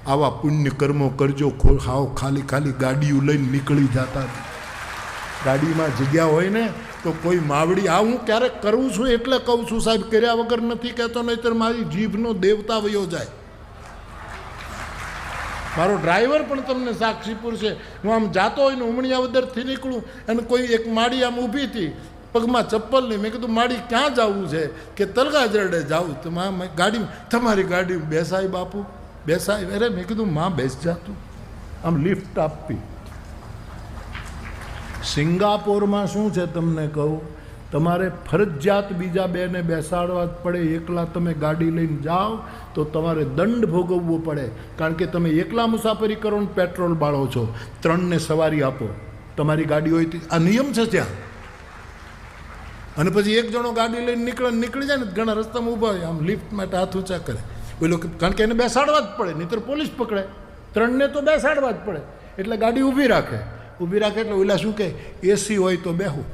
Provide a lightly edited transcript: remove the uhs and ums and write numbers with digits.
આવા પુણ્ય કર્મો કરજો. હાવ ખાલી ખાલી ગાડીઓ લઈને નીકળી જતા. ગાડીમાં જગ્યા હોય ને તો કોઈ માવડી આ હું ક્યારેક કરું છું એટલે કહું છું સાહેબ, કર્યા વગર નથી કહેતો, નહીંતર મારી જીભનો દેવતા વયો જાય. મારો ડ્રાઈવર પણ તમને સાક્ષી પૂરશે. હું આમ જાતો હોય ને ઉમણિયાવદરથી નીકળું અને કોઈ એક માડી આમ ઊભી હતી, પગમાં ચપ્પલ નહીં. મેં કીધું માડી ક્યાં જવું છે? કે તલગાજરડે જાઉં. તો ગાડી તમારી ગાડી બેસાય બાપુ બેસાય. અરે મેં કીધું માં બેસ જાતું, આમ લિફ્ટ આપવી. સિંગાપોરમાં શું છે તમને કહું, તમારે ફરજિયાત બીજા બેને બેસાડવા જ પડે. એકલા તમે ગાડી લઈને જાઓ તો તમારે દંડ ભોગવવો પડે, કારણ કે તમે એકલા મુસાફરી કરો ને પેટ્રોલ બાળો છો. 3ને સવારી આપો તમારી ગાડી હોય તો. આ નિયમ છે ત્યાં. અને પછી એક જણો ગાડી લઈને નીકળી જાય ને, ઘણા રસ્તામાં ઊભા હોય, આમ લિફ્ટ માટે હાથ ઊંચા કરે. ઓલો કારણ કે એને બેસાડવા જ પડે, નહીંતર પોલીસ પકડે. 3ને તો બેસાડવા જ પડે. એટલે ગાડી ઊભી રાખે એટલે ઓલા શું કહે, એસી હોય તો બેહું.